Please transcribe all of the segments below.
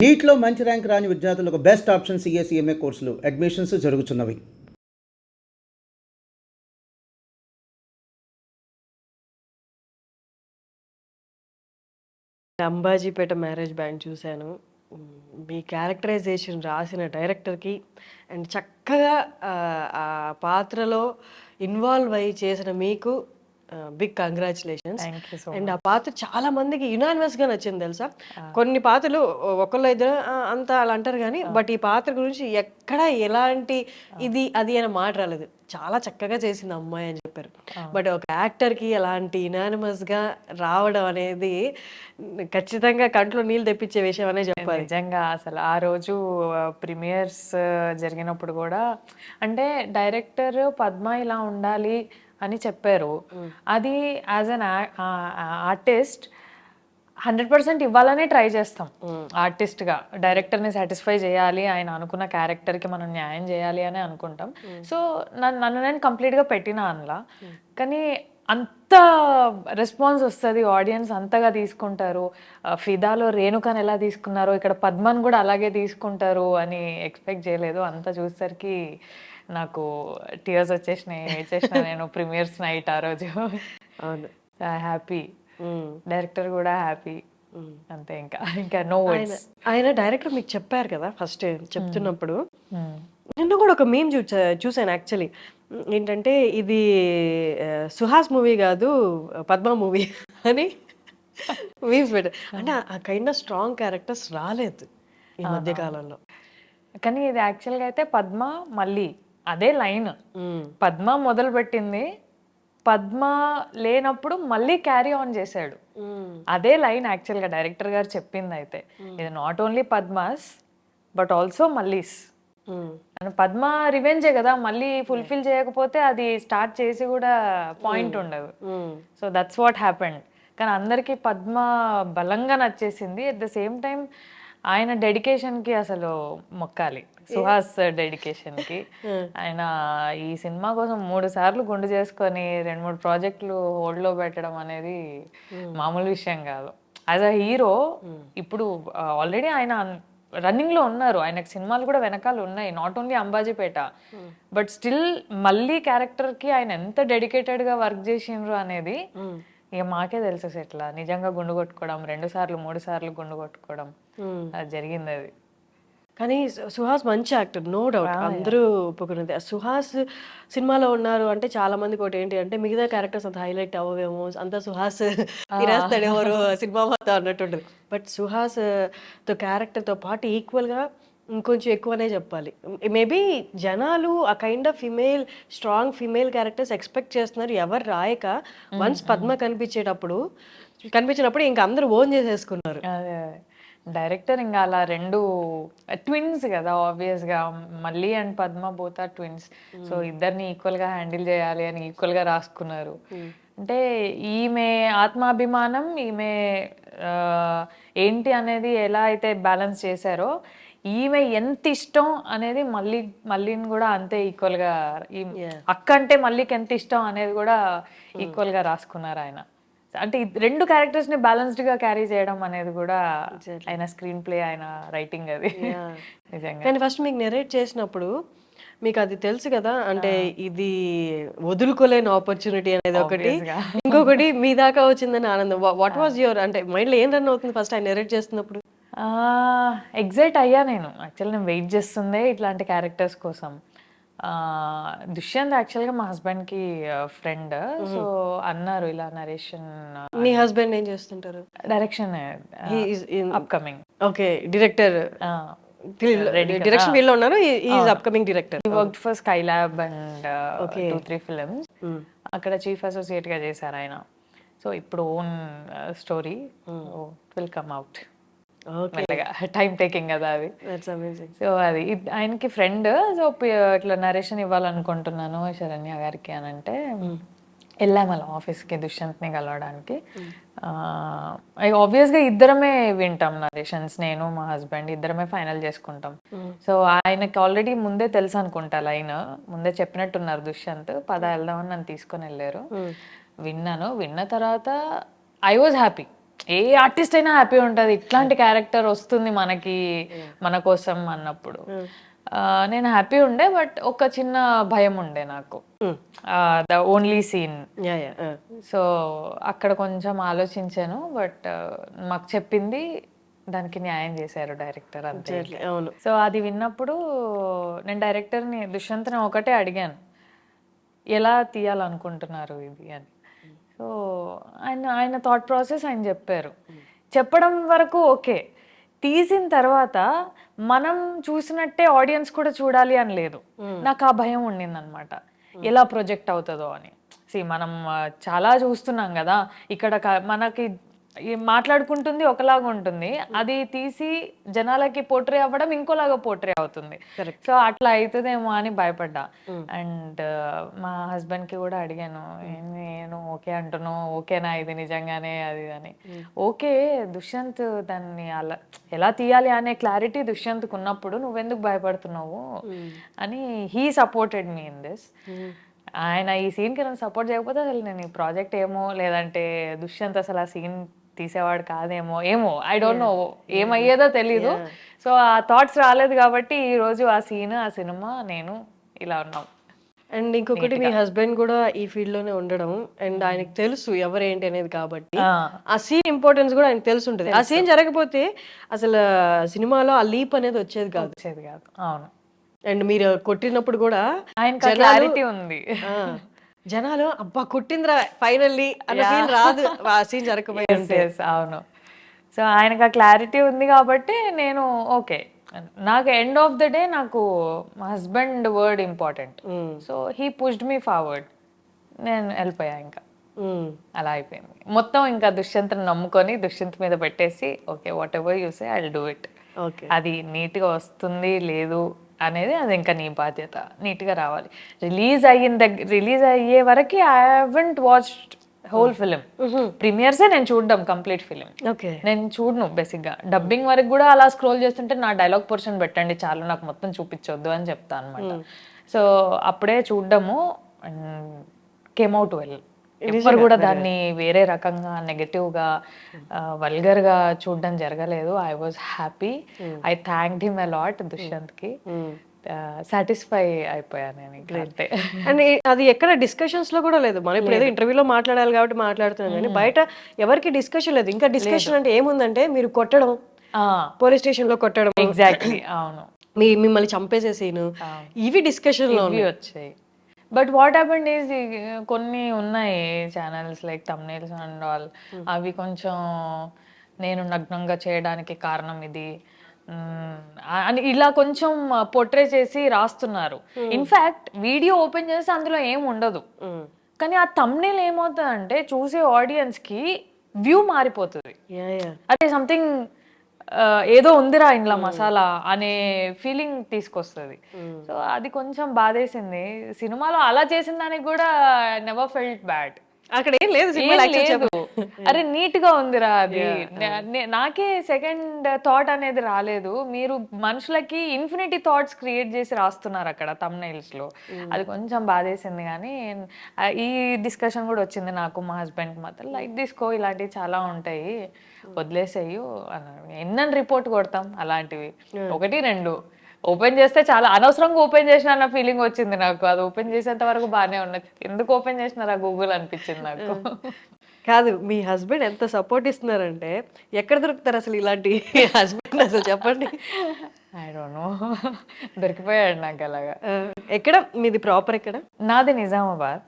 నీట్లో మంచి ర్యాంక్ రాని విద్యార్థులకు బెస్ట్ ఆప్షన్ సిఎస్ఈఎంఏ కోర్సులు అడ్మిషన్స్ జరుగుతున్నవి. అంబాజీపేట మ్యారేజ్ బ్యాండ్ చూశాను. మీ క్యారెక్టరైజేషన్ రాసిన డైరెక్టర్‌కి అండ్ చక్కగా ఆ పాత్రలో ఇన్వాల్వ్ అయ్యి చేసిన మీకు big congratulations. Thank you so and uh much. పాత్ర చాలా మందికి యునానిమస్‌గా నచ్చింది తెలుసా? కొన్ని పాత్రలు ఒకళ్ళు ఇద్దరు అంతా అలా అంటారు గానీ, బట్ ఈ పాత్ర గురించి ఎక్కడ ఎలాంటి ఇది, అది అనే మాట రాలేదు. చాలా చక్కగా చేసింది అమ్మాయి అని చెప్పారు. బట్ ఒక యాక్టర్‌కి అలాంటి యునానిమస్‌గా రావడం అనేది ఖచ్చితంగా కంట్లో నీళ్ళు తెప్పించే విషయం అనే చెప్పాలి. నిజంగా అసలు ఆ రోజు ప్రీమియర్స్ జరిగినప్పుడు కూడా అంటే డైరెక్టర్ పద్మ ఇలా ఉండాలి అని చెప్పారు. అది యాజ్ అన్ ఆర్టిస్ట్ 100% ఇవ్వాలనే ట్రై చేస్తాం. ఆర్టిస్ట్గా డైరెక్టర్ని సాటిస్ఫై చేయాలి, ఆయన అనుకున్న క్యారెక్టర్కి మనం న్యాయం చేయాలి అని అనుకుంటాం. సో నన్ను నేను కంప్లీట్గా పెట్టినా అందులో. కానీ అంత రెస్పాన్స్ వస్తుంది, ఆడియన్స్ అంతగా తీసుకుంటారు. ఫిదాలో రేణుకని ఎలా తీసుకున్నారో ఇక్కడ పద్మని కూడా అలాగే తీసుకుంటారు అని ఎక్స్పెక్ట్ చేయలేదు. అంతా చూసేసరికి నాకు టీయర్స్ వచ్చేసినాయి, ఏడ్చేసిన నేను ప్రీమియర్స్ నైట్ ఆ రోజు. అవును. హ్యాపీ, డైరెక్టర్ కూడా హ్యాపీ. అంతే, ఇంకా ఇంకా నో వర్డ్స్. ఆయన డైరెక్టర్ మీకు చెప్పారు కదా ఫస్ట్ చెప్తున్నప్పుడు. నిన్న కూడా ఒక మీమ్ చూసాను యాక్చువల్లీ. ఏంటంటే ఇది సుహాస్ మూవీ కాదు పద్మ మూవీ అని మీమ్స్ పెట్టారు. అంటే ఆ కైండ్ ఆఫ్ స్ట్రాంగ్ క్యారెక్టర్స్ రాలేదు ఈ మధ్య కాలంలో. కానీ ఇది యాక్చువల్గా అయితే పద్మ మళ్ళీ అదే లైన్. పద్మ మొదలు పెట్టింది, పద్మ లేనప్పుడు మళ్ళీ క్యారీ ఆన్ చేశాడు. అదే లైన్ యాక్చువల్గా డైరెక్టర్ గారు చెప్పింది అయితే. ఇది not only Padma's but also Malli's. Padma రివెంజే కదా, మళ్ళీ ఫుల్ఫిల్ చేయకపోతే అది స్టార్ట్ చేసి కూడా పాయింట్ ఉండదు. So that's what happened. కానీ అందరికీ పద్మ బలంగా నచ్చేసింది. అట్ ద సేమ్ టైం ఆయన డెడికేషన్కి అసలు మొక్కాలి, సుహాస్ డెడికేషన్కి. ఆయన ఈ సినిమా కోసం 3 సార్లు గుండు చేసుకొని 2-3 ప్రాజెక్టులు హోల్డ్లో పెట్టడం అనేది మామూలు విషయం కాదు. యాజ్ అ హీరో ఇప్పుడు ఆల్రెడీ ఆయన రన్నింగ్లో ఉన్నారు, ఆయనకు సినిమాలు కూడా వెనకాల ఉన్నాయి, not only Ambajipeta. But still మళ్ళీ క్యారెక్టర్కి ఆయన ఎంత డెడికేటెడ్గా వర్క్ చేసిండ్రు అనేది ఇక మాకే తెలుసు. ఎట్లా నిజంగా గుండు కొట్టుకోవడం, 2 సార్లు 3 సార్లు గుండు కొట్టుకోవడం అది జరిగింది. అది కానీ సుహాస్ మంచి యాక్టర్, నో డౌట్, అందరూ ఒప్పుకున్నది. సుహాస్ సినిమాలో ఉన్నారు అంటే చాలా మందికి ఒకటి ఏంటి అంటే మిగతా క్యారెక్టర్స్ అంత హైలైట్ అవ్వేమో, అంతా సుహాస్ తినేస్తాడేమో సినిమా మొత్తం అన్నట్టుండదు. బట్ సుహాస్ తో క్యారెక్టర్తో పాటు ఈక్వల్గా ఇంకొంచెం ఎక్కువనే చెప్పాలి. మేబీ జనాలు ఆ kind of female, strong female characters expect చేస్తున్నారు ఎవరు రాయక. వన్స్ పద్మ కనిపించినప్పుడు ఇంకా అందరూ ఓన్ చేసేసుకున్నారు. డైరెక్టర్ ఇంకా అలా 2 ట్విన్స్ కదా, ఆబ్వియస్గా మళ్ళీ and Padma both are twins. So ఇద్దరిని ఈక్వల్గా హ్యాండిల్ చేయాలి అని ఈక్వల్గా రాసుకున్నారు. అంటే ఈమె ఆత్మాభిమానం, ఈమె ఏంటి అనేది ఎలా అయితే బ్యాలెన్స్ చేశారో, ఈమె ఎంత ఇష్టం అనేది మళ్ళీని కూడా అంతే ఈక్వల్గా, అక్క అంటే మళ్ళీకి ఎంత ఇష్టం అనేది కూడా ఈక్వల్గా రాసుకున్నారు ఆయన. అంటే 2 క్యారెక్టర్స్ ని బ్యాలెన్స్డ్ గా క్యారీ చేయడం అనేది కూడా ఆయన స్క్రీన్ ప్లే, ఆయన రైటింగ్ అది నిజంగా. కానీ ఫస్ట్ మీకు నెరేట్ చేసినప్పుడు మీకు అది తెలుసు కదా, అంటే ఇది వదులుకోలేని ఆపర్చునిటీ అనేది ఒకటి, ఇంకొకటి మీ దాకా వచ్చిందని ఆనందం. వాట్ వాజ్ యువర్, అంటే మైండ్ లో ఏం రన్ అవుతుంది ఫస్ట్ ఆయన నెరేట్ చేస్తున్నప్పుడు? ఎగ్జైట్ అయ్యా నేను. యాక్చువల్లీ నేను వెయిట్ చేస్తుందే ఇట్లాంటి క్యారెక్టర్స్ కోసం. దుష్యంత్ యాక్చువల్గా మా హస్బెండ్కి ఫ్రెండ్. సో అన్నారు ఇలా నరేషన్. మీ హస్బెండ్ ఏం చేస్తుంటారు? Direction upcoming. Okay, director, direction field లో ఉన్నారు. Is upcoming director. He worked for Skylab and 2-3 films. అక్కడ చీఫ్ అసోసియేట్ గా చేశారు ఆయన. సో ఇప్పుడు own story will come out. Time taking కదా అది. సో అది ఆయనకి ఫ్రెండ్. సో ఇట్లా నరేషన్ ఇవ్వాలనుకుంటున్నాను శరణ్య గారికి అని అంటే వెళ్ళాము అలా ఆఫీస్కి దుష్యంత్ని కలవడానికి. ఆబ్వియస్గా ఇద్దరమే వింటాం నరేషన్స్, నేను మా హస్బెండ్ ఇద్దరమే ఫైనల్ చేసుకుంటాం. సో ఆయనకి ఆల్రెడీ ముందే తెలుసు అనుకుంటా, లైన్ ముందే చెప్పినట్టున్నారు దుష్యంత్, పద వెళ్దామని నన్ను తీసుకొని వెళ్ళారు. విన్న తర్వాత I was happy. A artist అయినా హ్యాపీ ఉంటుంది, ఇట్లాంటి క్యారెక్టర్ వస్తుంది మనకి మన కోసం అన్నప్పుడు. నేను హ్యాపీ ఉండే, బట్ ఒక చిన్న భయం ఉండే నాకు, ద ఓన్లీ సీన్. సో అక్కడ కొంచెం ఆలోచించాను, బట్ మాకు చెప్పింది దానికి న్యాయం చేశారు డైరెక్టర్ అంతే. అవును. సో అది విన్నప్పుడు నేను డైరెక్టర్ని దుష్యంత్ని ఒకటే అడిగాను, ఎలా తీయాలనుకుంటున్నారు ఇది అని. సో ఆయన థాట్ ప్రాసెస్ ఆయన చెప్పారు. చెప్పడం వరకు ఓకే, తీసిన తర్వాత మనం చూసినట్టే ఆడియన్స్ కూడా చూడాలి అని లేదు. నాకు ఆ భయం ఉండింది అనమాట, ఎలా ప్రొజెక్ట్ అవుతుందో అని. మనం చాలా చూస్తున్నాం కదా, ఇక్కడ మనకి మాట్లాడుకుంటుంది ఒకలాగా ఉంటుంది, అది తీసి జనాలకి పోర్ట్రే అవ్వడం ఇంకోలాగా పోర్ట్రే అవుతుంది. సో అట్లా అవుతుందేమో అని భయపడ్డా. అండ్ మా హస్బెండ్కి కూడా అడిగాను, నేను ఓకే అంటున్నాను, ఓకేనా ఇది నిజంగానే అది అని. ఓకే, దుష్యంత్ దాన్ని అలా ఎలా తీయాలి అనే క్లారిటీ దుష్యంత్కు ఉన్నప్పుడు నువ్వెందుకు భయపడుతున్నావు అని he supported me in this. ఆయన ఈ సీన్కి నన్ను సపోర్ట్ చేయకపోతే అసలు నేను ఈ ప్రాజెక్ట్ ఏమో, లేదంటే దుష్యంత్ అసలు ఆ సీన్ తీసేవాడు కాదేమో, ఏమో ఐ డోంట్ నో, ఏమయ్యేదో తెలీదు. సో ఆ థాట్స్ రాలేదు కాబట్టి ఈ రోజు ఆ సీన్, ఆ సినిమా, నేను ఇలా ఉన్నాం. అండ్ ఇంకొకటి, మీ హస్బెండ్ కూడా ఈ ఫీల్డ్ లోనే ఉండడం, అండ్ ఆయనకు తెలుసు ఎవరేంటి అనేది, కాబట్టి ఆ సీన్ ఇంపార్టెన్స్ కూడా ఆయనకు తెలిసి ఉంటుంది. ఆ సీన్ జరగకపోతే అసలు సినిమాలో ఆ లీప్ అనేది వచ్చేది కాదు. అవును. అండ్ మీరు కొట్టినప్పుడు కూడా ఆయనకు క్లారిటీ ఉంది, జనాలు అబ్బా కొట్టిందిరా ఫైనల్లీ అన్న ఫీల్ రాదు ఆ సీన్ జరగకపోతే. అవును. సో ఆయనకు ఆ క్లారిటీ ఉంది కాబట్టి నేను ఓకే. నాకు ఎండ్ ఆఫ్ ద డే నాకు మా husband word important. So he pushed me forward, నేను వెళ్ళిపోయా ఇంకా. అలా అయిపోయింది మొత్తం. ఇంకా దుష్యంత్ని నమ్ముకొని దుష్యంత్ మీద పెట్టేసి okay, what ever you say I will do it. అది నీట్గా వస్తుంది లేదు అనేది అది ఇంకా నీ బాధ్యత, నీట్గా రావాలి. రిలీజ్ అయ్యే వరకు I haven't watched whole film. ప్రీమియర్సే నేను చూడడం, కంప్లీట్ ఫిలిం నేను చూడను బేసిక్గా. డబ్బింగ్ వరకు కూడా అలా స్క్రోల్ చేస్తుంటే నా డైలాగ్ పోర్షన్ పెట్టండి చాలు, నాకు మొత్తం చూపించొద్దు అని చెప్తా అనమాట. సో అప్పుడే చూడడము, కేమ్ అవుట్ వెల్. ఎవ్వరు కూడా దాన్ని వేరే రకంగా నెగటివ్గా వల్గర్గా చూడడం జరగలేదు. I was happy, I thanked him a lot దుష్యంత్కి. సాటిస్ఫై అయిపోయాను నేను అంతే. అండ్ అది ఎక్కడ డిస్కషన్స్ లో కూడా లేదు. మనం ఇప్పుడు ఏదో ఇంటర్వ్యూలో మాట్లాడాలి కాబట్టి మాట్లాడుతున్నాం, కానీ బయట ఎవరికి డిస్కషన్ లేదు. ఇంకా డిస్కషన్ అంటే ఏముందంటే మీరు కొట్టడం, పోలీస్ స్టేషన్ లో కొట్టడం, ఎగ్జాక్ట్లీ అవును, మిమ్మల్ని చంపేసే సీను, ఇవి డిస్కషన్ లో వచ్చాయి. బట్ వాట్ హ్యాపెండ్ ఈజ్, కొన్ని ఉన్నాయి channels like thumbnails and all, అవి కొంచెం నేను నగ్నంగా చేయడానికి కారణం ఇది అని ఇలా కొంచెం పోర్ట్రే చేసి రాస్తున్నారు. ఇన్ఫాక్ట్ వీడియో ఓపెన్ చేస్తే అందులో ఏం ఉండదు, కానీ ఆ థంబ్నెయిల్ ఏమవుతుందంటే చూసే ఆడియన్స్ కి వ్యూ మారిపోతుంది. అదే సంథింగ్ ఏదో ఉందిరా ఇంట్లో మసాలా అనే ఫీలింగ్ తీసుకొస్తుంది. సో అది కొంచెం బాధేసింది. సినిమాలో అలా చేసిన దానికి కూడా నెవర్ ఫెల్ట్ బ్యాడ్. అక్కడ ఏం లేదు, అరే నీట్ గా ఉందిరా అది. నాకే సెకండ్ థాట్ అనేది రాలేదు. మీరు మనుషులకి ఇన్ఫినిటీ థాట్స్ క్రియేట్ చేసి రాస్తున్నారు అక్కడ థంబ్నెయిల్స్ లో. అది కొంచెం బాధేసింది. కానీ ఈ డిస్కషన్ కూడా వచ్చింది నాకు మా హస్బెండ్ మాత్రం, లైట్ తీసుకో, ఇలాంటివి చాలా ఉంటాయి, వదిలేసేయు అన్నాడు. ఎన్నని రిపోర్ట్ కొడతాం అలాంటివి, ఒకటి రెండు ఓపెన్ చేస్తే చాలా అనవసరంగా ఓపెన్ చేసిన అన్న ఫీలింగ్ వచ్చింది నాకు. అది ఓపెన్ చేసేంత వరకు బాగానే ఉన్నది, ఎందుకు ఓపెన్ చేసినారా గూగుల్ అనిపించింది నాకు. కాదు, మీ హస్బెండ్ ఎంత సపోర్ట్ ఇస్తున్నారంటే ఎక్కడ దొరుకుతారు అసలు ఇలాంటి హస్బెండ్ అసలు చెప్పండి. ఐ డోంట్ నో, దొరికిపోయాడు నాకు అలాగా. ఎక్కడ మీది ప్రాపర్ ఎక్కడ? నాది నిజామాబాద్,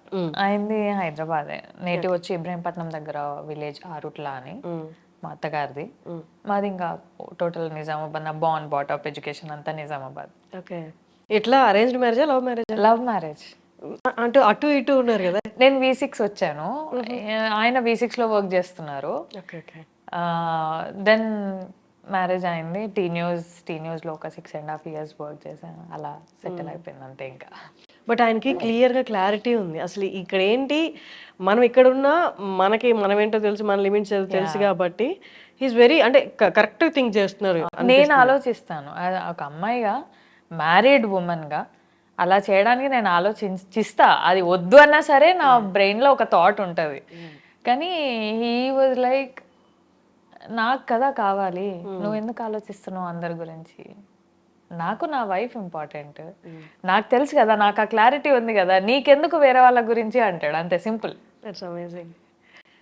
అయింది హైదరాబాదే. నేటివ్ వచ్చి ఇబ్రహీంపట్నం దగ్గర విలేజ్ ఆరుట్లా అని మా అత్తగారిది. మాది ఇంకా టోటల్ నిజామాబాద్. నా బాన్ బాటప్ ఎడ్యుకేషన్ అంతా నిజామాబాద్. ఓకే. ఎట్లా అరేంజ్డ్ మ్యారేజా లవ్ మ్యారేజా? Love marriage. అంటే అటు ఇటు ఉన్నారు కదా. నేను V6 వచ్చాను, ఆయన V6 లో వర్క్ చేస్తున్నారు. దెన్ మ్యారేజ్ అయింది. టీ న్యూస్ లో ఒక 6.5 years వర్క్ చేశాను. అలా సెటిల్ అయిపోయింది అంతే ఇంకా. బట్ ఆయనకి క్లియర్గా క్లారిటీ ఉంది అసలు ఇక్కడ ఏంటి, మనం ఇక్కడ ఉన్నా మనకి మనం ఏంటో తెలుసు, మన లిమిట్స్ తెలుసు కాబట్టి హీస్ వెరీ, అంటే కరెక్ట్ థింక్ చేస్తున్నారు. నేను ఆలోచిస్తాను ఒక అమ్మాయిగా, మ్యారీడ్ ఉమెన్గా అలా చేయడానికి నేను ఆలోచిస్తా. అది వద్దు అన్నా సరే నా బ్రెయిన్లో ఒక థాట్ ఉంటుంది. కానీ హీ వాజ్ లైక్ నాకు కదా కావాలి, నువ్వు ఎందుకు ఆలోచిస్తున్నావు అందరి గురించి? నాకు నా వైఫ్ ఇంపార్టెంట్. నాకు తెలుసు కదా, నాకు ఆ క్లారిటీ ఉంది కదా, నీకెందుకు వేరే వాళ్ళ గురించి అంటాడు, అంతే simple. That's amazing.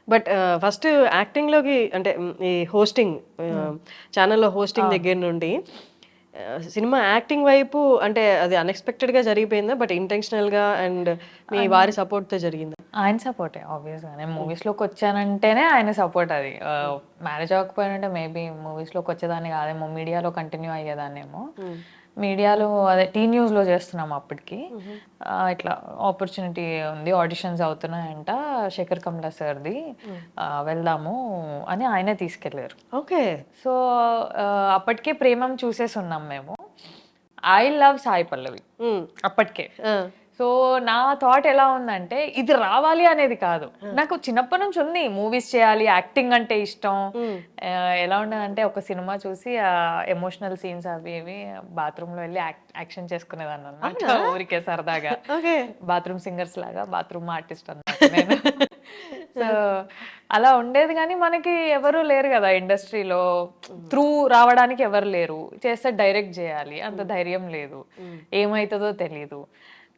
But first యాక్టింగ్లోకి అంటే ఈ హోస్టింగ్ ఛానల్లో హోస్టింగ్ దగ్గర నుండి సినిమా యాక్టింగ్ వైపు అంటే అది అన్ఎక్స్పెక్టెడ్గా జరిగిపోయిందా, బట్ ఇంటెన్షనల్గా అండ్ మీ వారి సపోర్ట్తో జరిగిందా? ఆయన సపోర్టే ఆబ్వియస్గా. నేను మూవీస్లోకి వచ్చానంటేనే ఆయన సపోర్ట్. అది మ్యారేజ్ అవ్వకపోయినంటే మేబీ మూవీస్లోకి వచ్చేదాన్ని కాదేమో, మీడియాలో కంటిన్యూ అయ్యేదాన్నేమో. మీడియాలో అదే న్యూస్లో చేస్తున్నాము అప్పటికి. ఇట్లా ఆపర్చునిటీ ఉంది, ఆడిషన్స్ అవుతున్నాయంట శేఖర్ కమలా సార్ది, వెళ్దాము అని ఆయనే తీసుకెళ్ళారు. ఓకే. సో అప్పటికే ప్రేమం చూసేసి ఉన్నాం మేము. ఐ లవ్ సాయి పల్లవి అప్పటికే. సో నా థాట్ ఎలా ఉందంటే ఇది రావాలి అనేది కాదు, నాకు చిన్నప్పటి నుంచి ఉంది మూవీస్ చేయాలి, యాక్టింగ్ అంటే ఇష్టం. ఎలా ఉండదంటే ఒక సినిమా చూసి ఎమోషనల్ సీన్స్ అవి ఇవి బాత్రూంలో వెళ్ళి యాక్షన్ చేసుకునేదాన్ని అన్నమాట, ఊరికే సరదాగా. బాత్రూమ్ సింగర్స్ లాగా బాత్రూమ్ ఆర్టిస్ట్ అన్నమాట నేను. సో అలా ఉండేది, కానీ మనకి ఎవరు లేరు కదా ఇండస్ట్రీలో, త్రూ రావడానికి ఎవరు లేరు, చేస్తే డైరెక్ట్ చేయాలి, అంత ధైర్యం లేదు, ఏమవుతుందో తెలీదు.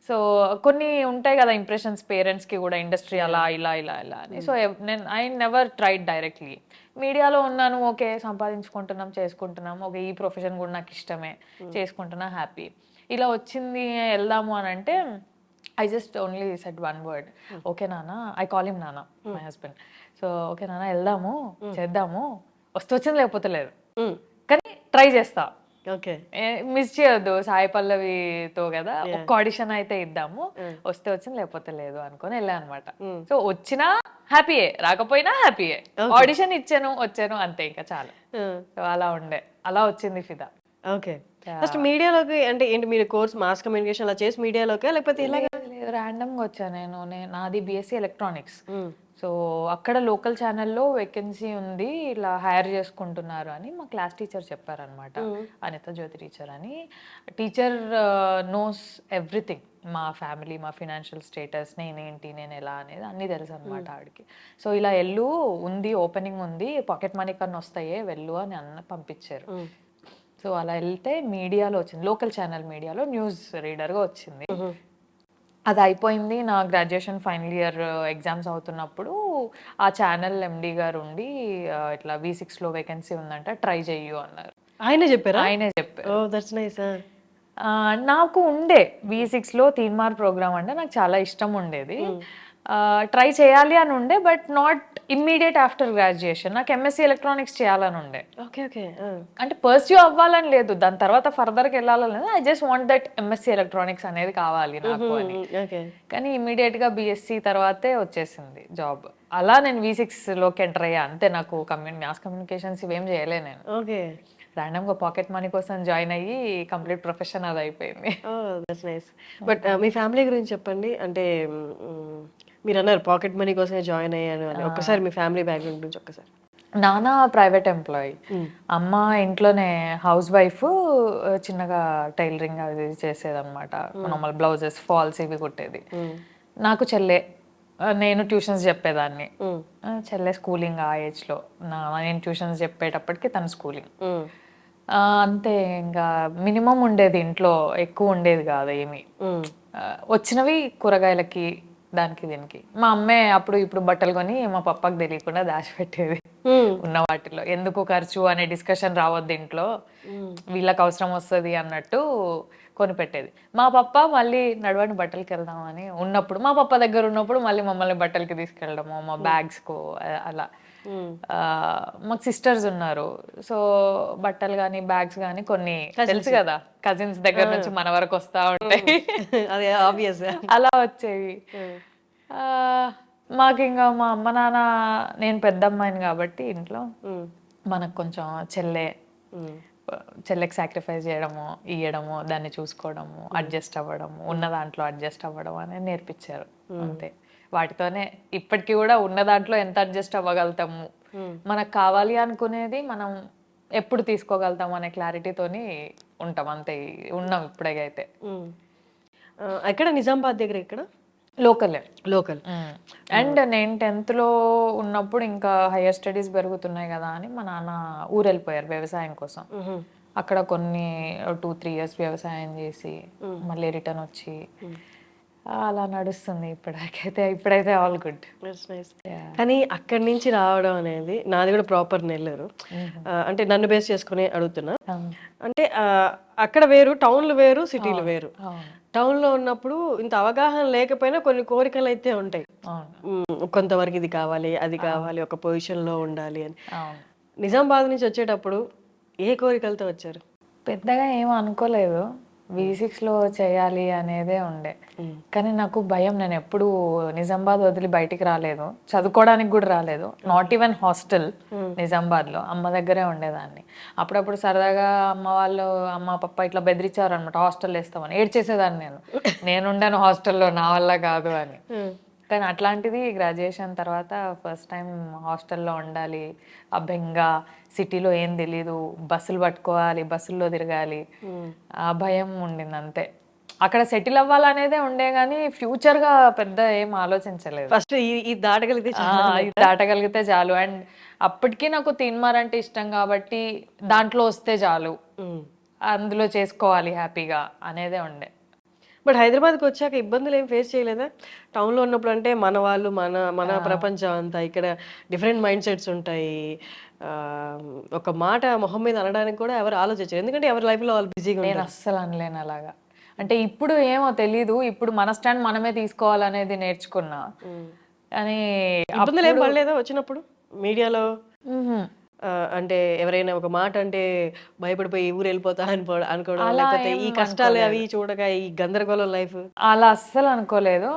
సో కొన్ని ఉంటాయి కదా ఇంప్రెషన్స్ పేరెంట్స్కి కూడా, ఇండస్ట్రీ అలా ఇలా ఇలా ఇలా అని. సో నేను ఐ నెవర్ ట్రైడ్ డైరెక్ట్లీ. మీడియాలో ఉన్నాను, ఓకే సంపాదించుకుంటున్నాం చేసుకుంటున్నాం, ఓకే ఈ ప్రొఫెషన్ కూడా నాకు ఇష్టమే, చేసుకుంటున్నా హ్యాపీ. ఇలా వచ్చింది వెళ్దాము అని అంటే I just only said one word, okay నాన్న. ఐ కాల్ హిమ్ నాన్న, మై హస్బెండ్. సో ఓకే నాన్న వెళ్దాము, చేద్దాము, వస్తే వచ్చింది లేకపోతే లేదు, కానీ ట్రై చేస్తా. ఓకే, మిస్ చేయొద్దు సాయి పల్లవితో కదా, ఒక్క ఆడిషన్ అయితే ఇద్దాము, వస్తే వచ్చింది లేకపోతే లేదు అనుకొని వెళ్ళా అనమాట. సో వచ్చినా హ్యాపీయే, రాకపోయినా హ్యాపీయే, ఆడిషన్ ఇచ్చాను వచ్చాను అంతే, ఇంకా చాలు. సో అలా ఉండే, అలా వచ్చింది ఫిదా. ఓకే. ఫస్ట్ మీడియాలోకి అంటే ఏంటి, మీరు కోర్స్ మాస్ కమ్యూనికేషన్ అలా చేసి మీడియాలోకి, లేకపోతే ఇలా ర్యాండమ్గా వచ్చా నేను. నాది BSc ఎలక్ట్రానిక్స్. సో అక్కడ లోకల్ ఛానల్లో వేకెన్సీ ఉంది, ఇలా హైర్ చేసుకుంటున్నారు అని మా క్లాస్ టీచర్ చెప్పారనమాట, అనిత జ్యోతి టీచర్ అని. టీచర్ నోస్ ఎవ్రీథింగ్, మా ఫ్యామిలీ, మా ఫినాన్షియల్ స్టేటస్, నేనేంటి, నేను ఎలా అనేది అన్నీ తెలుసు అనమాట ఆవిడకి. సో ఇలా వెళ్ళు, ఉంది ఓపెనింగ్ ఉంది, పాకెట్ మనీ కన్నా వస్తాయే వెళ్ళు అని పంపించారు. సో అలా వెళ్తే మీడియాలో వచ్చింది, లోకల్ ఛానల్ మీడియాలో న్యూస్ రీడర్గా వచ్చింది. అది అయిపోయింది. నా గ్రాడ్యుయేషన్ ఫైనల్ ఇయర్ ఎగ్జామ్స్ అవుతున్నప్పుడు ఆ ఛానల్ MD గారు ఉండి ఇట్లా V6లో వేకెన్సీ ఉందంట, ట్రై చెయ్యు అన్నారు. ఆయనే చెప్పారా? ఆయనే చెప్పారు. Oh that's nice. నాకు ఉండే V6లో తీన్మార్ ప్రోగ్రామ్ అంటే నాకు చాలా ఇష్టం ఉండేది, ట్రై చేయాలి అని ఉండే, but not immediate after graduation. నాకు MSc ఎలక్ట్రానిక్స్ చేయాలని ఉండే. Okay okay. అంటే పర్స్యూ అవ్వాలని లేదు, దాని తర్వాత ఫర్దర్కి వెళ్ళాలని లేదు, I just want that MSc electronics అనేది కావాలి నాకు అని. కానీ ఇమ్మీడియట్గా BSc తర్వాతే వచ్చేసింది జాబ్. అలా నేను V6లోకి ఎంటర్ అయ్యా అంతే. నాకు మాస్ కమ్యూనికేషన్స్ ఇవేం చేయలే నేను. ఓకే, ర్యాండమ్గా పాకెట్ మనీ కోసం జాయిన్ అయ్యి కంప్లీట్ ప్రొఫెషన్ అది అయిపోయింది. That's nice. But me family గురించి చెప్పండి. అంటే మీరు అన్నారు పాకెట్ మనీ కోసమే జాయిన్ అయ్యాను అని, ఒక్కసారి మీ ఫ్యామిలీ బ్యాక్గ్రౌండ్ గురించి ఒక్కసారి. నాన్న ప్రైవేట్ ఎంప్లాయీ, అమ్మ ఇంట్లోనే హౌస్ వైఫ్, చిన్నగా టైలరింగ్ అది చేసేదన్నమాట, నార్మల్ బ్లౌజెస్, ఫాల్స్ ఇవి కుట్టేది. నాకు చెల్లె, నేను ట్యూషన్స్ చెప్పేదాన్ని, చెల్లె స్కూలింగ్ ఆ ఏజ్లో, నేను ట్యూషన్స్ చెప్పేటప్పటికి తన స్కూలింగ్. అంతే, ఇంకా మినిమం ఉండేది ఇంట్లో, ఎక్కువ ఉండేది కాదు ఏమి. వచ్చినవి కూరగాయలకి, దానికి దీనికి. మా అమ్మే అప్పుడు ఇప్పుడు బట్టలు కొని మా పప్పకి తెలియకుండా దాచిపెట్టేది ఉన్న వాటిలో. ఎందుకు ఖర్చు అనే డిస్కషన్ రావద్దు ఇంట్లో, వీళ్ళకి అవసరం వస్తుంది అన్నట్టు కొనిపెట్టేది. మా పప్ప మళ్ళీ నడవని బట్టలకి వెళ్దామని ఉన్నప్పుడు, మా పప్ప దగ్గర ఉన్నప్పుడు మళ్ళీ మమ్మల్ని బట్టలకి తీసుకెళ్ళడము, మా బ్యాగ్స్కు అలా. మాకు సిస్టర్స్ ఉన్నారు, సో బట్టలు కానీ బ్యాగ్స్ కానీ కొన్ని తెలుసు కదా, కజిన్స్ దగ్గర నుంచి మన వరకు వస్తా ఉంటాయి, అదే ఆబ్వియస్ అలా వచ్చేవి. మాకు ఇంకా మా అమ్మ నాన్న, నేను పెద్ద అమ్మాయిని కాబట్టి ఇంట్లో మనకు కొంచెం చెల్లెకి సాక్రిఫైస్ చేయడము, ఇయ్యడము, దాన్ని చూసుకోవడము, అడ్జస్ట్ అవ్వడము, ఉన్న దాంట్లో అడ్జస్ట్ అవ్వడం అనేది నేర్పించారు అంతే. వాటితోనే ఇప్పటికీ కూడా ఉన్న దాంట్లో ఎంత అడ్జస్ట్ అవ్వగలుగుతాము, మనకు కావాలి అనుకునేది మనం ఎప్పుడు తీసుకోగలుగుతాం అనే క్లారిటీతోని ఉంటాం అంతే. ఉన్నాం ఇప్పుడైతే. ఎక్కడ? నిజామాబాద్ దగ్గర? ఇక్కడ లోకలే. లోకల్. అండ్ నేను 10th లో ఉన్నప్పుడు ఇంకా హైయర్ స్టడీస్ పెరుగుతున్నాయి కదా అని మా నాన్న ఊరు వెళ్ళిపోయారు వ్యవసాయం కోసం. అక్కడ కొన్ని 2-3 ఇయర్స్ వ్యవసాయం చేసి మళ్ళీ రిటర్న్ వచ్చి అలా నడుస్తుంది ఇప్పుడైతే ఆల్ గుడ్. కానీ అక్కడి నుంచి రావడం అనేది నాది కూడా ప్రాపర్ నెల్లూరు. అంటే నన్ను బేస్ చేసుకుని అడుగుతున్నా. అంటే అక్కడ వేరు, టౌన్లు వేరు, సిటీలు వేరు. టౌన్లో ఉన్నప్పుడు ఇంత అవగాహన లేకపోయినా కొన్ని కోరికలు అయితే ఉంటాయి. కొంతవరకు ఇది కావాలి, అది కావాలి, ఒక పొజిషన్లో ఉండాలి అని. నిజామాబాద్ నుంచి వచ్చేటప్పుడు ఏ కోరికలతో వచ్చారు? పెద్దగా ఏం అనుకోలేదు, V6లో చేయాలి అనేదే ఉండే. కానీ నాకు భయం, నేను ఎప్పుడు నిజామాబాద్ వదిలి బయటికి రాలేదు, చదువుకోవడానికి కూడా రాలేదు, నాట్ ఈవెన్ హాస్టల్. నిజామాబాద్లో అమ్మ దగ్గరే ఉండేదాన్ని. అప్పుడప్పుడు సరదాగా అమ్మ పప్ప ఇట్లా బెదిరించారు అనమాట, హాస్టల్ వేస్తామని. ఏడ్చేసేదాన్ని నేను ఉండాను హాస్టల్లో, నా వల్ల కాదు అని. కానీ అట్లాంటిది గ్రాడ్యుయేషన్ తర్వాత ఫస్ట్ టైం హాస్టల్లో ఉండాలి, ఆ బెంగ, సిటీలో ఏం తెలీదు, బస్సులు పట్టుకోవాలి, బస్సుల్లో తిరగాలి, ఆ భయం ఉండింది అంతే. అక్కడ సెటిల్ అవ్వాలనేదే ఉండే కానీ ఫ్యూచర్గా పెద్ద ఏం ఆలోచించలేదు. ఫస్ట్ ఇది దాటగలిగితే ఇది దాటగలిగితే చాలు. అండ్ అప్పటికీ నాకు తీన్మార్ అంటే ఇష్టం కాబట్టి దాంట్లో వస్తే చాలు, అందులో చేసుకోవాలి హ్యాపీగా అనేదే ఉండే. బట్ హైదరాబాద్కి వచ్చాక ఇబ్బందులు ఏం ఫేస్ చేయలేదా? టౌన్లో ఉన్నప్పుడు అంటే మన వాళ్ళు, మన ప్రపంచం అంతా, ఇక్కడ డిఫరెంట్ మైండ్ సెట్స్ ఉంటాయి. ఒక మాట మొహం మీద అనడానికి కూడా ఎవరు ఆలోచించారు, ఎందుకంటే ఎవరి లైఫ్లో వాళ్ళు బిజీగా నేను ఉంటారు. అస్సలు అనలేను అలాగా. అంటే ఇప్పుడు ఏమో తెలీదు, ఇప్పుడు మన స్టాండ్ మనమే తీసుకోవాలనేది నేర్చుకున్నా. కానీ ఇబ్బందులు ఏం పడలేదా వచ్చినప్పుడు మీడియాలో? అంటే ఎవరైనా ఒక మాట అంటే భయపడిపోయి ఊరు వెళ్ళిపోతా అనుకోవడం, లేకపోతే ఈ కష్టాలు అవి చూడక ఈ గందరగోళం లైఫ్? అలా అస్సలు అనుకోలేదు.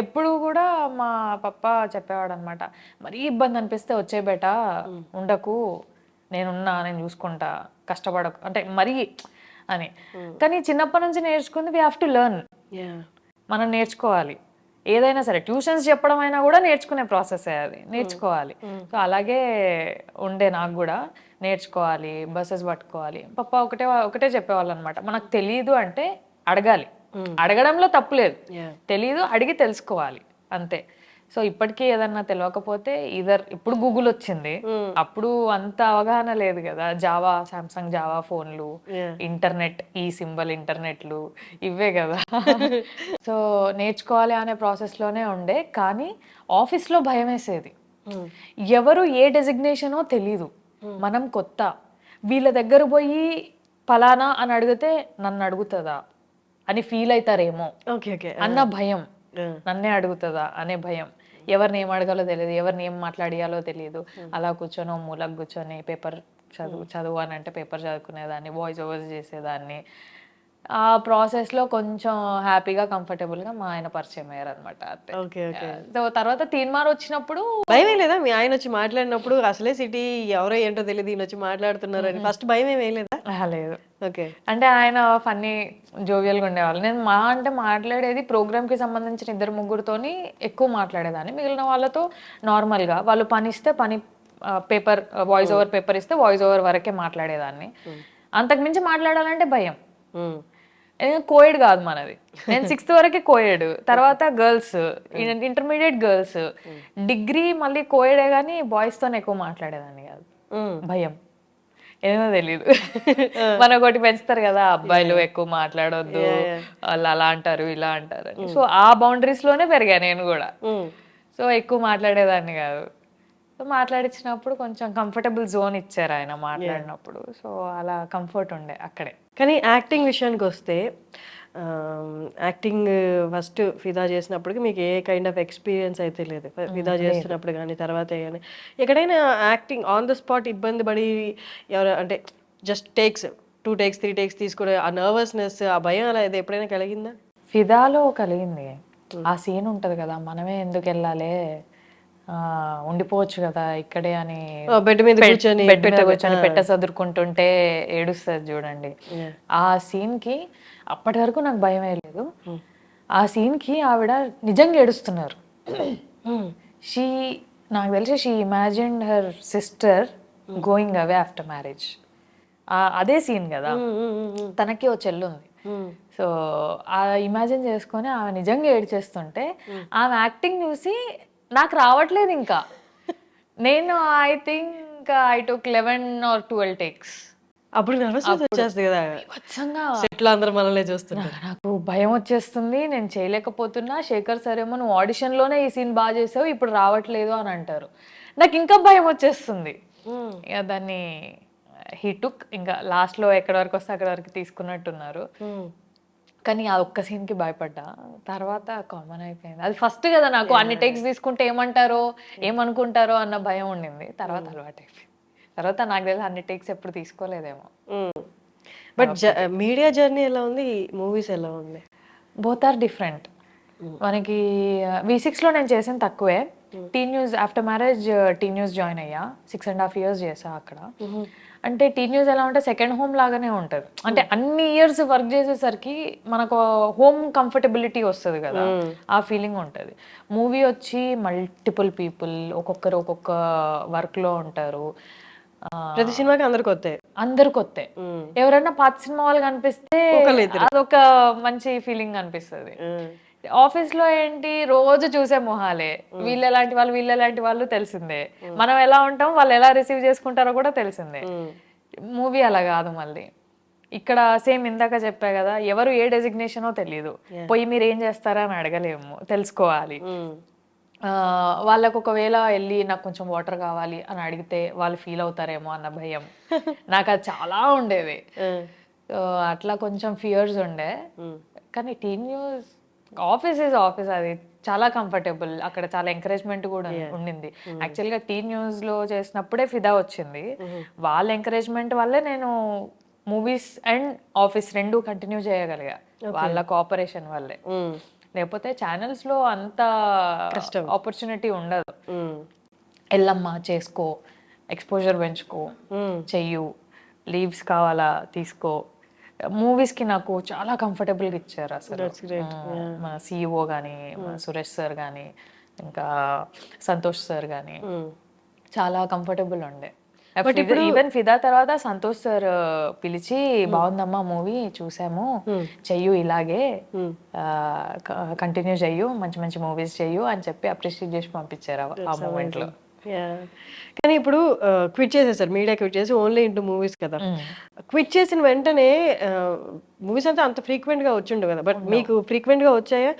ఎప్పుడు కూడా మా పప్ప చెప్పేవాడు అనమాట, మరీ ఇబ్బంది అనిపిస్తే వచ్చే బేట, ఉండకు, నేనున్నా, నేను చూసుకుంటా, కష్టపడకు అంటే మరీ అని. కానీ చిన్నప్పటి నుంచి నేర్చుకుంది, వీ హ్యావ్ టు లెర్న్. మనం నేర్చుకోవాలి ఏదైనా సరే. ట్యూషన్స్ చెప్పడం అయినా కూడా నేర్చుకునే ప్రాసెస్ అది, నేర్చుకోవాలి. సో అలాగే ఉండే నాకు కూడా, నేర్చుకోవాలి, బస్సెస్ పట్టుకోవాలి. పప్ప ఒకటే చెప్పేవాళ్ళు అనమాట, మనకు తెలియదు అంటే అడగాలి, అడగడంలో తప్పులేదు, తెలీదు అడిగి తెలుసుకోవాలి అంతే. సో ఇప్పటికీ ఏదన్నా తెలియకపోతే ఇప్పుడు గూగుల్ వచ్చింది, అప్పుడు అంత అవగాహన లేదు కదా. సామ్సంగ్ జావా ఫోన్లు, ఇంటర్నెట్, ఈ సింబల్ ఇంటర్నెట్లు, ఇవే కదా. సో నేర్చుకోవాలి అనే ప్రాసెస్లోనే ఉండే. కానీ ఆఫీస్లో భయం వేసేది, ఎవరు ఏ డెసిగ్నేషనో తెలీదు, మనం కొత్త, వీళ్ళ దగ్గర పోయి పలానా అని అడిగితే నన్ను అడుగుతుందా అని ఫీల్ అవుతారేమో అన్న భయం, నన్నే అడుగుతుందా అనే భయం. ఎవరిని ఏం అడగాలో తెలియదు, ఎవరిని ఏం మాట్లాడియాలో తెలియదు. అలా కూర్చొని మూలకు కూర్చొని పేపర్ చదువు అని అంటే పేపర్ చదువుకునేదాన్ని, వాయిస్ ఓవర్స్ చేసేదాన్ని. ఆ ప్రాసెస్లో కొంచెం హ్యాపీగా, కంఫర్టబుల్గా మా ఆయన పరిచయం అయ్యారు అనమాట. సో తర్వాత తీన్మార్ వచ్చినప్పుడు భయం లేదా? మీ ఆయన వచ్చి మాట్లాడినప్పుడు అసలే సిటీ, ఎవరో ఏంటో తెలియదు, ఈయన వచ్చి మాట్లాడుతున్నారు అని ఫస్ట్ భయం ఏమీ లేదా? లేదు. ఓకే. అంటే ఆయన ఫన్నీ, జోవియల్గా ఉండేవాళ్ళు. నేను మాట్లాడేది ప్రోగ్రామ్కి సంబంధించిన 2-3తోని ఎక్కువ మాట్లాడేదాన్ని, మిగిలిన వాళ్ళతో నార్మల్గా వాళ్ళు పని ఇస్తే పని, పేపర్ వాయిస్ ఓవర్ పేపర్ ఇస్తే వాయిస్ ఓవర్ వరకే మాట్లాడేదాన్ని. అంతకుమించి మాట్లాడాలంటే భయం. కోయడ్ కాదు మనది, నేను 6th వరకే కోయడ్, తర్వాత గర్ల్స్, ఇంటర్మీడియట్ గర్ల్స్, డిగ్రీ మళ్ళీ కోయడే కానీ బాయ్స్తోనే ఎక్కువ మాట్లాడేదాన్ని కాదు, భయం ఏమో తెలీదు. మన ఒకటి పెంచుతారు కదా, అబ్బాయిలు ఎక్కువ మాట్లాడొద్దు, వాళ్ళు అలా అంటారు ఇలా అంటారు అని. సో ఆ బౌండరీస్ లోనే పెరిగా నేను కూడా. సో ఎక్కువ మాట్లాడేదాన్ని కాదు. సో మాట్లాడించినప్పుడు కొంచెం కంఫర్టబుల్ జోన్ ఇచ్చారు ఆయన మాట్లాడినప్పుడు. సో అలా కంఫర్ట్ ఉండే అక్కడే. కానీ యాక్టింగ్ విషయానికి వస్తే, యాక్టింగ్ ఫస్ట్ ఫిదా చేసినప్పటికి మీకు ఏ కైండ్ ఆఫ్ ఎక్స్పీరియన్స్ అయితే లేదు, ఫిదా చేస్తున్నప్పుడు కానీ తర్వాత కానీ ఎక్కడైనా యాక్టింగ్ ఆన్ ద స్పాట్ ఇబ్బంది పడి ఎవరు అంటే జస్ట్ టేక్స్ 2 takes 3 takes తీసుకునే ఆ నర్వస్నెస్, ఆ భయం అలా ఇది ఎప్పుడైనా కలిగిందా? ఫిదాలో కలిగింది. ఆ సీన్ ఉంటుంది కదా, మనమే ఎందుకు వెళ్ళాలి, ఉండిపోవచ్చు కదా ఇక్కడే అని, బెడ్ మీద కూర్చొని పెట్ట చదువుకుంటుంటే ఏడుస్తుంది చూడండి. ఆ సీన్కి అప్పటి వరకు నాకు భయం వేయలేదు. ఆ సీన్కి ఆవిడ నిజంగా ఏడుస్తున్నారు. నాకు తెలిసి she imagined her sister going away after marriage. అదే సీన్ కదా, తనకి ఓ చెల్లుంది. సో ఆ ఇమాజిన్ చేసుకొని ఆమె నిజంగా ఏడ్చేస్తుంటే ఆమె యాక్టింగ్ చూసి నాకు రావట్లేదు ఇంకా. నేను I think I took 11 or 12 takes. అప్పుడు నర్వస్నెస్ వచ్చేస్తుంది కదా, వచ్చంగా సెట్ లో అందరు మనల్ని చూస్తుంటారు. నాకు భయం వచ్చేస్తుంది, నేను చేయలేకపోతున్నా. శేఖర్ సార్ ఏమో నువ్వు ఆడిషన్లోనే ఈ సీన్ బాగా చేసావు, ఇప్పుడు రావట్లేదు అని అంటారు. నాకు ఇంకా భయం వచ్చేస్తుంది. ఇక దాన్ని హీ టుక్, ఇంకా లాస్ట్లో ఎక్కడి వరకు వస్తే అక్కడి వరకు తీసుకున్నట్టున్నారు. కానీ ఆ ఒక్క సీన్కి భయపడ్డా, తర్వాత కామన్ అయిపోయింది. అది ఫస్ట్ కదా నాకు, అన్ని టేక్స్ తీసుకుంటే ఏమంటారో ఏమనుకుంటారో అన్న భయం ఉండింది. తర్వాత అలవాటు అయిపోయింది. తర్వాత నాకు తెలిసి అన్ని టేక్స్ ఎప్పుడు తీసుకోలేదేమో. బట్ మీడియా జర్నీ ఎలా ఉంది, మూవీస్ ఎలా ఉంది? Both are different. మనకి V6లో నేను చేసింది తక్కువే. T news after marriage T news join అయ్యా, 6.5 years చేసా అక్కడ. అంటే టీ న్యూస్ ఎలా ఉంటే సెకండ్ హోమ్ లాగానే ఉంటుంది. అంటే అన్ని ఇయర్స్ వర్క్ చేసేసరికి మనకు హోమ్ కంఫర్టబిలిటీ వస్తుంది కదా, ఆ ఫీలింగ్ ఉంటుంది. మూవీ వచ్చి మల్టిపుల్ పీపుల్, ఒక్కొక్కరు ఒక్కొక్క వర్క్లో ఉంటారు. ప్రతి సినిమాకి అందరు కొత్తే. ఎవరైనా పాత సినిమా వాళ్ళు కనిపిస్తే అదొక మంచి ఫీలింగ్ అనిపిస్తుంది. ఆఫీస్ లో ఏంటి, రోజు చూసే మొహాలే, వీళ్ళు ఎలాంటి వాళ్ళు తెలిసిందే. మనం ఎలా ఉంటాం, వాళ్ళు ఎలా రిసీవ్ చేసుకుంటారో కూడా తెలిసిందే. మూవీ అలా కాదు. మళ్ళీ ఇక్కడ సేమ్ ఇందాక చెప్పా కదా, ఎవరు ఏ డెసిగ్నేషనో తెలియదు. పోయి మీరు ఏం చేస్తారా అని అడగలేము, తెలుసుకోవాలి. వాళ్ళకు ఒకవేళ వెళ్ళి నాకు కొంచెం వాటర్ కావాలి అని అడిగితే వాళ్ళు ఫీల్ అవుతారేమో అన్న భయం నాకు అది చాలా ఉండేది. అట్లా కొంచెం ఫియర్స్ ఉండే. కానీ T news office is office, అది చాలా కంఫర్టబుల్. అక్కడ చాలా ఎంకరేజ్మెంట్ కూడా ఉండింది. యాక్చువల్గా టీ న్యూస్ లో చేసినప్పుడే ఫిదా వచ్చింది. వాళ్ళ ఎంకరేజ్మెంట్ వల్లే నేను మూవీస్ అండ్ ఆఫీస్ రెండు కంటిన్యూ చేయగలిగా, వాళ్ళ కోఆపరేషన్ వల్లే. లేకపోతే ఛానల్స్ లో అంత ఆపర్చునిటీ ఉండదు. ఎల్లమ్మా చేసుకో, ఎక్స్పోజర్ పెంచుకో, చెయ్యు, లీవ్స్ కావాలా తీసుకో. మూవీస్ కి నాకు చాలా కంఫర్టబుల్గా ఇచ్చారు అసలు. మన CEO కానీ, మన సురేష్ సార్ కానీ, ఇంకా సంతోష్ సార్ కానీ చాలా కంఫర్టబుల్ ఉండే. ఈవెన్ ఫిదా తర్వాత సంతోష్ సార్ పిలిచి, బాగుందమ్మా మూవీ చూసాము, చెయ్యు ఇలాగే కంటిన్యూ చెయ్యు, మంచి మంచి మూవీస్ చెయ్యు అని చెప్పి అప్రిషియేట్ చేసి పంపించారు ఆ మూమెంట్ లో. కానీ ఇప్పుడు క్విట్ చేసేసారు, మీడియా క్విట్ చేసి ఓన్లీ ఇంటూ మూవీస్ కదా. క్విట్ చేసిన వెంటనే మూవీస్ అంతా అంత ఫ్రీక్వెంట్ గా వచ్చిండు కదా, బట్ మీకు ఫ్రీక్వెంట్ గా వచ్చాయా?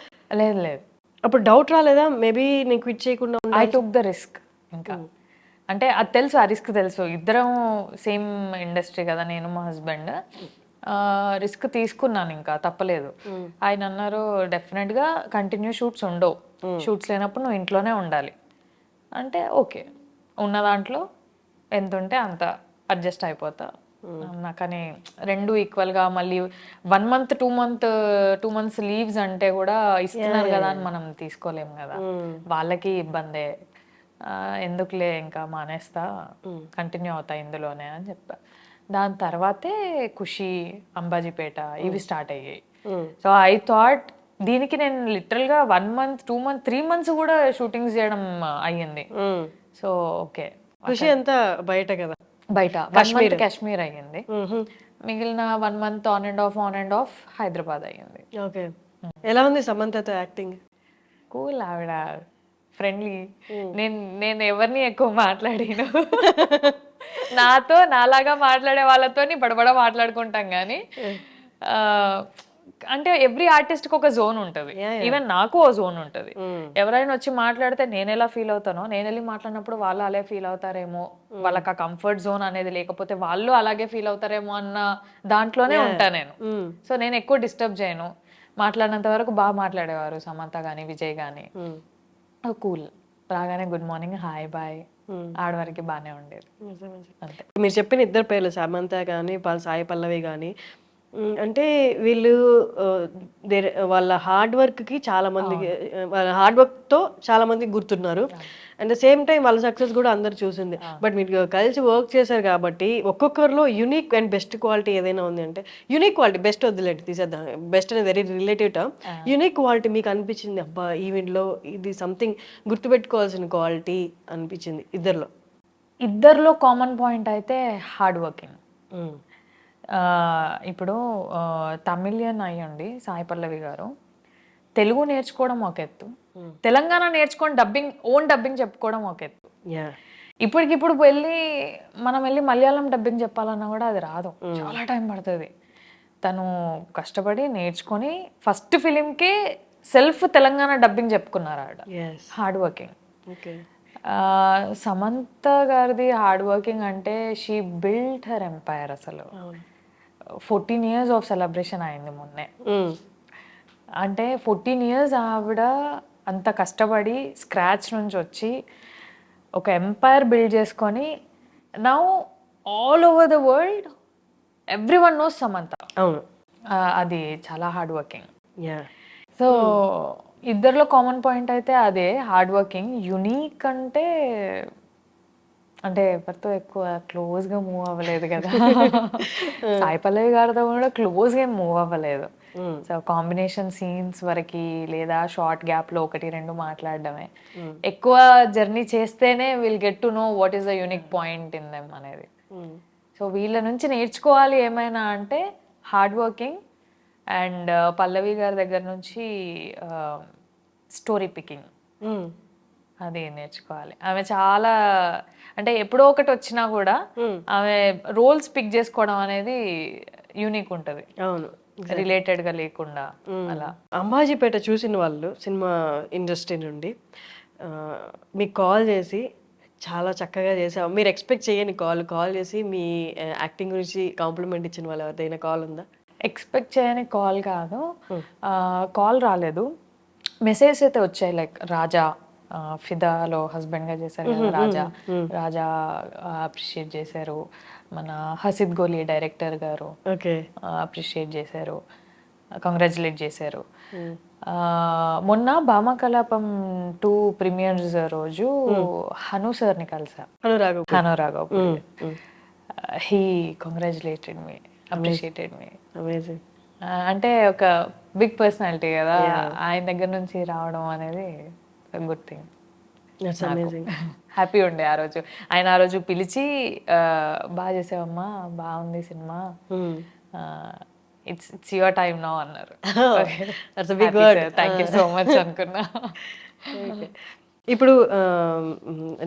లేదు. అప్పుడు డౌట్ రాలేదా, మేబీ నేను క్విట్ చేయకుండా? I took the risk. ఇంకా అంటే అది తెలుసు, ఆ రిస్క్ తెలుసు. ఇద్దరం సేమ్ ఇండస్ట్రీ కదా, నేను మా హస్బెండ్. రిస్క్ తీసుకున్నాను, ఇంకా తప్పలేదు. ఆయన అన్నారు డెఫినెట్గా కంటిన్యూ షూట్స్ ఉండవు, షూట్స్ లేనప్పుడు నువ్వు ఇంట్లోనే ఉండాలి అంటే ఓకే, ఉన్న దాంట్లో ఎంత ఉంటే అంత అడ్జస్ట్ అయిపోతా. కానీ రెండు ఈక్వల్గా మళ్ళీ 1 month 2 months లీవ్స్ అంటే కూడా ఇస్తున్నారు కదా అని మనం తీసుకోలేము కదా, వాళ్ళకి ఇబ్బందే. ఎందుకులే ఇంకా మానేస్తా, కంటిన్యూ అవుతా ఇందులోనే అని చెప్పా. దాని తర్వాతే ఖుషి, అంబాజీపేట ఇవి స్టార్ట్ అయ్యాయి. సో ఐ థాట్ దీనికి నేను లిటరల్గా 1 month 2 months 3 months కూడా షూటింగ్స్ చేయడం అయ్యింది. సో ఓకే, ఖుషి అంతా బయట కదా, బయట 1 month కాశ్మీర్ అయ్యింది, మిగిలిన 1 month on and of Hyderabad అయ్యింది. ఓకే. ఎలా ఉంది సమంతతో యాక్టింగ్? కూల్, ఆవిడ ఫ్రెండ్లీ. నేను ఎవరిని ఎక్కువ మాట్లాడాను, నాతో నాలాగా మాట్లాడే వాళ్ళతో బడబడ మాట్లాడుకుంటాం కానీ, అంటే ఎవ్రీ ఆర్టిస్ట్కి ఒక జోన్ ఉంటుంది. ఈవెన్ నాకు ఓ జోన్ ఉంటుంది. ఎవరైనా వచ్చి మాట్లాడితే నేను ఎలా ఫీల్ అవుతానో, నేను వెళ్ళి మాట్లాడినప్పుడు వాళ్ళు అలాగే ఫీల్ అవుతారేమో, వాళ్ళకి ఆ కంఫర్ట్ జోన్ అనేది లేకపోతే వాళ్ళు అలాగే ఫీల్ అవుతారేమో అన్న దాంట్లోనే ఉంటా నేను. సో నేను ఎక్కువ డిస్టర్బ్ చేయను. మాట్లాడినంత వరకు బాగా మాట్లాడేవారు సమంత కానీ, విజయ్ కానీ. కూల్, రాగానే గుడ్ మార్నింగ్, హాయ్ బాయ్, ఆడవారికి బాగానే ఉండేది. అంతే. మీరు చెప్పిన ఇద్దరు పేర్లు సమంత కానీ, సాయి పల్లవి కానీ, అంటే వీళ్ళు వాళ్ళ హార్డ్ వర్క్కి చాలా మందికి, వాళ్ళ హార్డ్ వర్క్తో చాలా మందికి గుర్తున్నారు. అండ్ ద సేమ్ టైం వాళ్ళ సక్సెస్ కూడా అందరు చూసింది. బట్ మీరు కలిసి వర్క్ చేశారు కాబట్టి ఒక్కొక్కరిలో యూనిక్ అండ్ బెస్ట్ క్వాలిటీ ఏదైనా ఉంది అంటే, యూనిక్ క్వాలిటీ, బెస్ట్ వద్దులేండి తీసేద్దాం, బెస్ట్ అనేది very relative term. Unique quality మీకు అనిపించింది, అబ్బా ఈవెంట్లో ఇది సంథింగ్ గుర్తుపెట్టుకోవాల్సిన క్వాలిటీ అనిపించింది ఇద్దరిలో? ఇద్దరిలో కామన్ పాయింట్ అయితే హార్డ్ వర్కింగ్. ఇప్పుడు తమిళియన్ అయ్యండి సాయి పల్లవి గారు తెలుగు నేర్చుకోవడం ఒక ఎత్తు, తెలంగాణ నేర్చుకొని ఓన్ డబ్బింగ్ చెప్పుకోవడం ఒక ఎత్తు. యా ఇప్పటికిప్పుడు మనం వెళ్ళి మలయాళం డబ్బింగ్ చెప్పాలన్నా కూడా అది రాదు, చాలా టైం పడుతుంది. తను కష్టపడి నేర్చుకొని ఫస్ట్ ఫిలింకే సెల్ఫ్ తెలంగాణ డబ్బింగ్ చెప్పుకున్నారు ఆవిడ. Yes hard working. Okay Samantha గారిది హార్డ్ వర్కింగ్ అంటే షీ బిల్డ్ హర్ ఎంపైర్. అసలు 14 years ఆఫ్ సెలబ్రేషన్ అయింది మొన్నే. అంటే 14 years ఆవిడ అంత కష్టపడి స్క్రాచ్ నుంచి వచ్చి ఒక ఎంపైర్ బిల్డ్ చేసుకొని now all over the world everyone knows Samantha. అవును అది చాలా హార్డ్ వర్కింగ్. యా సో ఇద్దరిలో కామన్ పాయింట్ అయితే అదే హార్డ్ వర్కింగ్. యునీక్ అంటే ఎవరితో ఎక్కువ క్లోజ్గా మూవ్ అవ్వలేదు కదా. సాయి పల్లవి గారితో కూడా క్లోజ్గా ఏం మూవ్ అవ్వలేదు. సో కాంబినేషన్ సీన్స్ వరకు లేదా షార్ట్ గ్యాప్లో 1-2 మాట్లాడడమే. ఎక్కువ జర్నీ చేస్తేనే will get to know what is the unique point in them అనేది. సో వీళ్ళ నుంచి నేర్చుకోవాలి ఏమైనా అంటే హార్డ్ వర్కింగ్ అండ్ పల్లవి గారి దగ్గర నుంచి స్టోరీ పికింగ్ అది నేర్చుకోవాలి. ఆమె చాలా అంటే ఎప్పుడో ఒకటి వచ్చినా కూడా ఆమె రోల్స్ పిక్ చేసుకోవడం అనేది యూనిక్ ఉంటుంది, అవును రిలేటెడ్గా లేకుండా. అలా అంబాజీపేట చూసిన వాళ్ళు సినిమా ఇండస్ట్రీ నుండి మీకు కాల్ చేసి చాలా చక్కగా చేసావు, మీరు ఎక్స్పెక్ట్ చేయని కాల్ చేసి మీ యాక్టింగ్ గురించి కాంప్లిమెంట్ ఇచ్చిన వాళ్ళు ఎవరిదైనా కాల్ ఉందా? ఎక్స్పెక్ట్ చేయని కాల్ కాదు, కాల్ రాలేదు, మెసేజ్ అయితే వచ్చాయి. లైక్ రాజా ఫిదాలో హస్బెండ్గా చేశారు కదా రాజా అప్రిషియేట్ చేశారు. మన హసిద్ గోలీ డైరెక్టర్ గారు ఓకే అప్రిషియేట్ చేశారు, కంగ్రాచులేట్ చేశారు. మొన్న భామకలాపం 2 ప్రీమియర్స్ రోజు హను సార్ని కలిసా, Hanuraghav. He congratulated me, appreciated me. Amazing. అంటే ఒక బిగ్ పర్సనాలిటీ కదా, ఆయన దగ్గర నుంచి రావడం అనేది good thing. That's amazing. Happy ఉండే ఆ రోజు. ఆయన ఆ రోజు పిలిచి బాగా చేసావమ్మా, బాగుంది cinema, it's your time now అన్నారు. థ్యాంక్ యూ సో మచ్ అనుకున్నా. ఇప్పుడు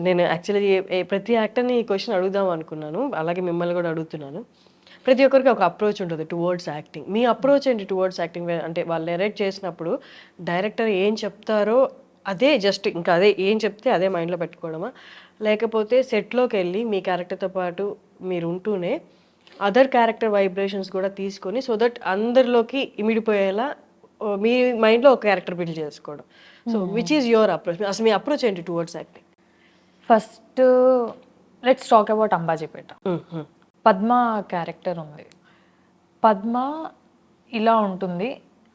నేను యాక్చువల్లీ ప్రతి యాక్టర్ని ఈ క్వశ్చన్ అడుగుదాం అనుకున్నాను, అలాగే మిమ్మల్ని కూడా అడుగుతున్నాను. ప్రతి ఒక్కరికి ఒక అప్రోచ్ ఉంటుంది టువర్డ్స్ యాక్టింగ్. మీ అప్రోచ్ ఏంటి టువర్డ్స్ యాక్టింగ్? అంటే వాళ్ళు నెరేట్ చేసినప్పుడు డైరెక్టర్ ఏం చెప్తారో అదే జస్ట్ ఇంకా అదే ఏం చెప్తే అదే మైండ్లో పెట్టుకోవడమా, లేకపోతే సెట్లోకి వెళ్ళి మీ క్యారెక్టర్తో పాటు మీరు ఉంటూనే అదర్ క్యారెక్టర్ వైబ్రేషన్స్ కూడా తీసుకొని సో దట్ అందరిలోకి ఇమిడిపోయేలా మీ మైండ్లో ఒక క్యారెక్టర్ బిల్డ్ చేసుకోవడం. So which is your approach? అసలు మీ అప్రోచ్ ఏంటి towards acting? First let's talk about Ambajipeta. Padma character ఉంది. పద్మ ఇలా ఉంటుంది,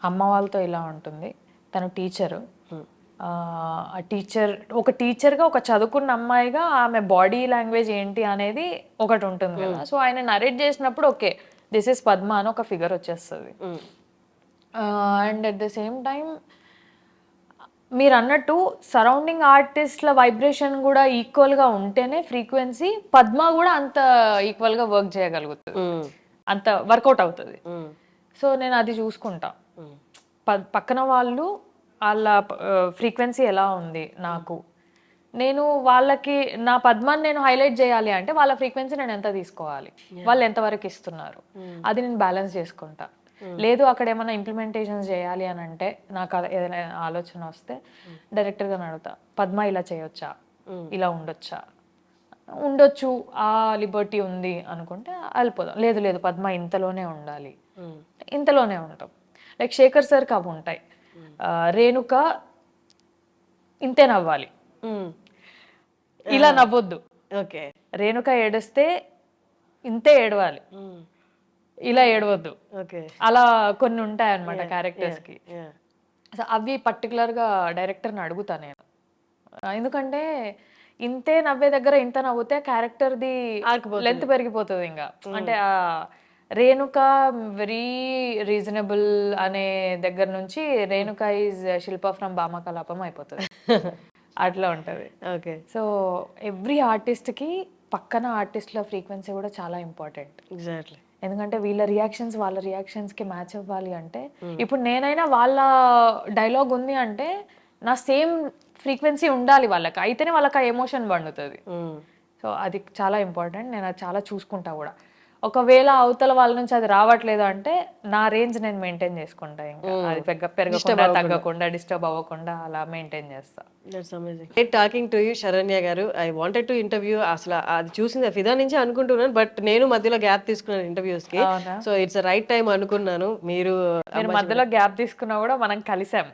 అమ్మ వాళ్ళతో ఇలా ఉంటుంది. తను టీచరు. ఆ టీచర్ ఒక టీచర్గా, ఒక చదువుకున్న అమ్మాయిగా ఆమె బాడీ లాంగ్వేజ్ ఏంటి అనేది ఒకటి ఉంటుంది కదా. సో ఆయన నరేట్ చేసినప్పుడు ఓకే దిస్ ఈస్ పద్మ అని ఒక ఫిగర్ వచ్చేస్తుంది. And at the same time మీరు అన్నట్టు సరౌండింగ్ ఆర్టిస్ట్ల వైబ్రేషన్ కూడా ఈక్వల్గా ఉంటేనే ఫ్రీక్వెన్సీ పద్మ కూడా అంత ఈక్వల్గా వర్క్ చేయగలుగుతుంది, అంత వర్కౌట్ అవుతుంది. సో నేను అది చూసుకుంటా. పక్కన వాళ్ళ ఫ్రీక్వెన్సీ ఎలా ఉంది, నేను వాళ్ళకి నా పద్మాన్ని నేను హైలైట్ చేయాలి అంటే వాళ్ళ ఫ్రీక్వెన్సీ నేను ఎంత తీసుకోవాలి, వాళ్ళు ఎంతవరకు ఇస్తున్నారు, అది నేను బ్యాలెన్స్ చేసుకుంటా. లేదు అక్కడ ఏమైనా ఇంప్లిమెంటేషన్స్ చేయాలి అని అంటే నాకు ఏదైనా ఆలోచన వస్తే డైరెక్టర్గా అడుగుతా, పద్మ ఇలా చేయొచ్చా, ఇలా ఉండొచ్చు, ఆ లిబర్టీ ఉంది అనుకుంటే వెళ్ళిపోదాం. లేదు పద్మ ఇంతలోనే ఉండాలి, ఇంతలోనే ఉంటాం. లైక్ శేఖర్ సార్కి అవి ఉంటాయి. రేణుక ఇంతే నవ్వాలి, ఇలా నవ్వొద్దు. ఓకే రేణుక ఏడిస్తే ఇంతే ఏడవాలి, ఇలా ఏడవద్దు. అలా కొన్ని ఉంటాయి అన్నమాట క్యారెక్టర్స్ కి. సో అవి పర్టికులర్గా డైరెక్టర్ని అడుగుతా నేను, ఎందుకంటే ఇంతే నవ్వే దగ్గర ఇంత నవ్వుతే క్యారెక్టర్ది లెంత్ పెరిగిపోతుంది. ఇంకా అంటే రేణుక వెరీ రీజనబుల్ అనే దగ్గర నుంచి Renuka is Shilpa from Bhamakalapam అయిపోతుంది. అట్లా ఉంటుంది. ఓకే. సో ఎవ్రీ ఆర్టిస్ట్కి పక్కన ఆర్టిస్ట్ల ఫ్రీక్వెన్సీ కూడా చాలా ఇంపార్టెంట్. ఎగ్జాక్ట్లీ. ఎందుకంటే వీళ్ళ రియాక్షన్స్ వాళ్ళ రియాక్షన్స్కి మ్యాచ్ అవ్వాలి అంటే ఇప్పుడు నేనైనా వాళ్ళ డైలాగ్ ఉంది అంటే నా సేమ్ ఫ్రీక్వెన్సీ ఉండాలి వాళ్ళకి, అయితేనే వాళ్ళకి ఆ ఎమోషన్ పండుతుంది. సో అది చాలా ఇంపార్టెంట్. నేను అది చాలా చూసుకుంటా కూడా. ఒకవేళ అవతల వాళ్ళ నుంచి అది రావట్లేదు అంటే నా రేంజ్ నేను మెయింటైన్ చేసుకుంటా, ఇంకా అది పెరగకుండా తగ్గకుండా డిస్టర్బ్ అవ్వకుండా అలా మెయింటైన్ చేస్తా. That's amazing. Great talking to you Saranya గారు. ఐ వాంటెడ్ టు ఇంటర్వ్యూ, అసలు అది చూసింది ఫిదా నుంచి అనుకుంటున్నాను, బట్ నేను మధ్యలో గ్యాప్ తీసుకున్నాను ఇంటర్వ్యూస్ కి. అవునా? సో ఇట్స్ రైట్ టైం అనుకున్నాను. మీరు మధ్యలో గ్యాప్ తీసుకున్నా కూడా మనం కలిసాం.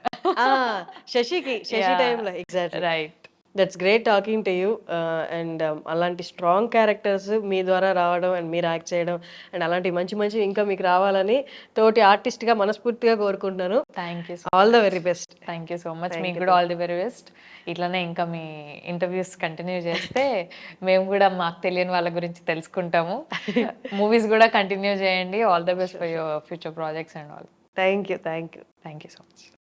శశి టైంలో exactly. Right. That's great talking to you. And అలాంటి స్ట్రాంగ్ క్యారెక్టర్స్ మీ ద్వారా రావడం అండ్ మీరు యాక్ట్ చేయడం అండ్ అలాంటి మంచి మంచి ఇంకా మీకు రావాలని తోటి ఆర్టిస్ట్గా మనస్ఫూర్తిగా కోరుకుంటున్నాను. Thank you. All the very best. Thank you so much. మీకు కూడా ఆల్ ది వెరీ బెస్ట్. ఇట్లానే ఇంకా మీ ఇంటర్వ్యూస్ కంటిన్యూ చేస్తే మేము కూడా మాకు తెలియని వాళ్ళ గురించి తెలుసుకుంటాము. మూవీస్ కూడా కంటిన్యూ చేయండి. All the best for your future projects and all. Thank you. Thank you so much.